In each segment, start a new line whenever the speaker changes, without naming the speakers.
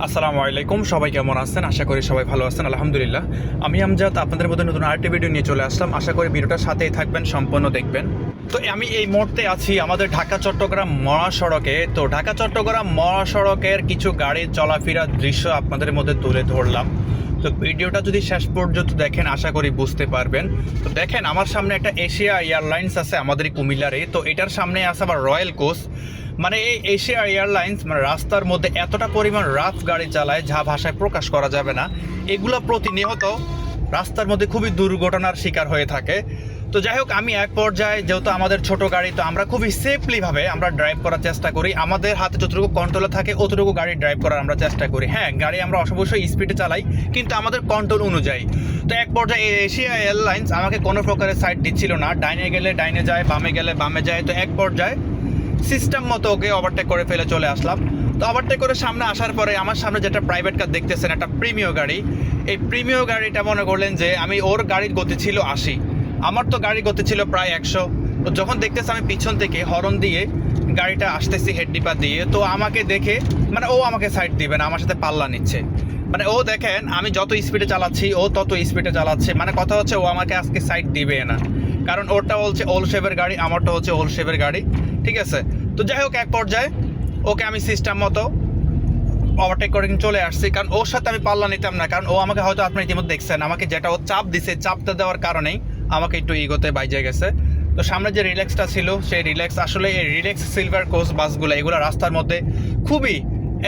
আসসালামু আলাইকুম, সবাই কেমন আছেন? আশা করি সবাই ভালো আছেন। আলহামদুলিল্লাহ, আমি আমজাদ আপনাদের মধ্যে নতুন আরেকটি ভিডিও নিয়ে চলে আসলাম। আশা করি ভিডিওটার সাথেই থাকবেন, সম্পূর্ণ দেখবেন। তো আমি এই মুহূর্তে আছি আমাদের ঢাকা চট্টগ্রাম মহাসড়কে। তো ঢাকা চট্টগ্রাম মহাসড়কের কিছু গাড়ির চলাফেরার দৃশ্য আপনাদের মধ্যে তুলে ধরলাম। তো ভিডিওটা যদি শেষ পর্যন্ত দেখেন আশা করি বুঝতে পারবেন। তো দেখেন, আমার সামনে একটা এশিয়া এয়ারলাইন্স আছে আমাদের কুমিল্লারে। তো এটার সামনে আছে আবার রয়্যাল কোস্ট। মানে এই এশিয়া এয়ারলাইন্স মানে রাস্তার মধ্যে এতটা পরিমাণ রাফ গাড়ি চালায় যা ভাষায় প্রকাশ করা যাবে না। এগুলো প্রতিনিয়ত রাস্তার মধ্যে খুবই দুর্ঘটনার শিকার হয়ে থাকে। তো যাই হোক, আমি এক পর্যায়ে যেহেতু আমাদের ছোট গাড়ি, তো আমরা খুবই সেফলিভাবে আমরা ড্রাইভ করার চেষ্টা করি। আমাদের হাতে যতটুকু কন্ট্রোলে থাকে অতটুকু গাড়ি ড্রাইভ করার আমরা চেষ্টা করি। হ্যাঁ, গাড়ি আমরা অবশ্যই স্পিডে চালাই, কিন্তু আমাদের কন্ট্রোল অনুযায়ী। তো এক পর্যায়ে এশিয়া এয়ারলাইন্স আমাকে কোনো প্রকারের সাইড দিচ্ছিল না। ডাইনে গেলে ডাইনে যায়, বামে গেলে বামে যায়। তো এক পর্যায়ে সিস্টেম মতো ওকে ওভারটেক করে ফেলে চলে আসলাম। তো ওভারটেক করে সামনে আসার পরে আমার সামনে যেটা প্রাইভেট কার দেখতেছেন, একটা প্রিমিয় গাড়ি। এই প্রিমিয় গাড়িটা মনে করলেন যে আমি ওর গাড়ির গতি ছিল 80, আমার তো গাড়ির গতি ছিল প্রায় 100। তো যখন দেখতেছে আমি পিছন থেকে হর্ন দিয়ে গাড়িটা আসতেছি হেড ডিপা দিয়ে, তো আমাকে দেখে মানে ও আমাকে সাইড দিবে না, আমার সাথে পাল্লা নিচ্ছে। মানে ও দেখেন আমি যত স্পিডে চালাচ্ছি ও তত স্পিডে চালাচ্ছে। মানে কথা হচ্ছে ও আমাকে আজকে সাইড দিবে না, কারণ ওরটা হচ্ছে ওল শেপের গাড়ি, আমারটা হচ্ছে ওল শেপের গাড়ি। ঠিক আছে। তো যাই হোক, এক পর্যায়ে ওকে আমি সিস্টেম মতো ওভারটেক করে চলে আসছি, কারণ ওর সাথে আমি পাল্লা নিতাম না। কারণ ও আমাকে, হয়তো আপনি ইতিমধ্যে দেখছেন, আমাকে যেটা ও চাপ দিছে, চাপটা দেওয়ার কারণেই আমাকে একটু ইগোতে বাইজে গেছে। তো সামনে যে রিল্যাক্সটা ছিল সেই রিল্যাক্স, আসলে এই রিল্যাক্স সিলভার কোস্ট বাসগুলো এগুলো রাস্তার মধ্যে খুবই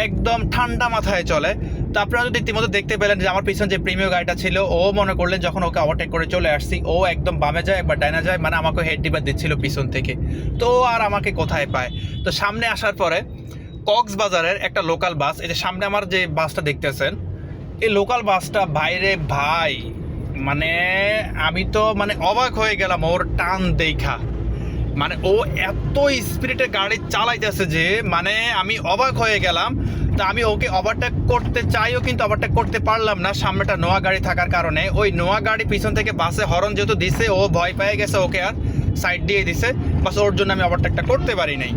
একদম ঠান্ডা মাথায় চলে। তো আপনারা যদি ইতিমধ্যে দেখতে পেলেন যে আমার পিছনে যে প্রিমিয়াম গাড়িটা ছিল, ও মনে করলেন যখন ওকে ওভারটেক করে চলে আসছি, ও একদম বামে যায় একবার ডাইনা যায়, মানে আমাকে হেড ডিবার দিচ্ছিল পিছন থেকে। তো আর আমাকে কোথায় পায়। তো সামনে আসার পরে কক্সবাজারের একটা লোকাল বাস, এই যে সামনে আমার যে বাসটা দেখতেছেন, এই লোকাল বাসটা বাইরে ভাই, মানে আমি তো মানে অবাক হয়ে গেলাম ওর টান দেখা। মানে ও এত স্পিডে গাড়ি চালাইতেছে যে মানে আমি অবাক হয়ে গেলাম। তা আমি ওকে ওভারটেক করতে চাইও, কিন্তু ওভারটেক করতে পারলাম না, সামনেটা নোয়া গাড়ি থাকার কারণে। ওই নোয়া গাড়ি পিছন থেকে বাসে হর্ন যেহেতু দিছে, ও ভয় পেয়ে গেছে, ওকে আর সাইড দিয়ে দিছে। বাস ওর জন্য আমি ওভারটেকটা করতে পারি নাই।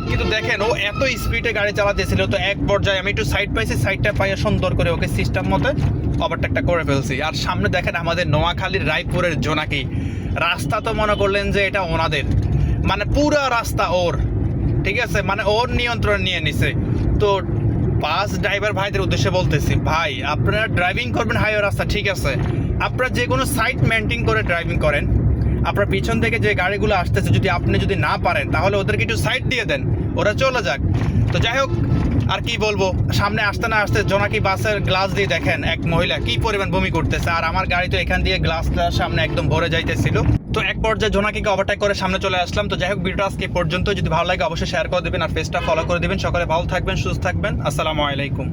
কিন্তু দেখেন ও এত স্পিডে গাড়ি চালাতেছিল, তো এক পর্যায়ে আমি একটু সাইড পাইছি, সাইডটা পাইয়া সুন্দর করে ওকে সিস্টেম মতো ওভারটেকটা করে ফেলছি। আর সামনে দেখেন আমাদের নোয়াখালীর রায়পুরের জোনাকি রাস্তা, তো মনে করলেন যে এটা ওনাদের, মানে পুরো রাস্তা ওর। ঠিক আছে, মানে ওর নিয়ন্ত্রণ নিয়ে নিছে। তো বাস ড্রাইভার ভাইদের উদ্দেশ্যে বলতেছি, ভাই আপনারা ড্রাইভিং করবেন হাইওয়ে রাস্তা, ঠিক আছে, আপনারা যে কোনো সাইড মেনটেন করে ড্রাইভিং করেন। আপনার পিছন থেকে যে গাড়িগুলো আসতেছে, যদি আপনি যদি না পারেন তাহলে ওদেরকে একটু সাইড দিয়ে দেন, ওরা চলে যাক। তো যাই হোক, আর কি বলবো, সামনে আসতে না আসতে জোনাকি বাসের গ্লাস দিয়ে দেখেন এক মহিলা কি পরিমাণ বমি করতেছে, আর আমার গাড়ি তো এখান দিয়ে গ্লাসটা সামনে একদম ভরে যাইতেছিল। তো এক পর্যায়ে জোনাকিকে ওভারটেক করে সামনে চলে আসলাম। তো যাই হোক, ভিডিওটা আজকে পর্যন্ত। যদি ভালো লাগে অবশ্যই শেয়ার করে দেবেন আর পেজটা ফলো করে দেবেন। সকলে ভালো থাকবেন, সুস্থ থাকবেন। আসসালামু আলাইকুম।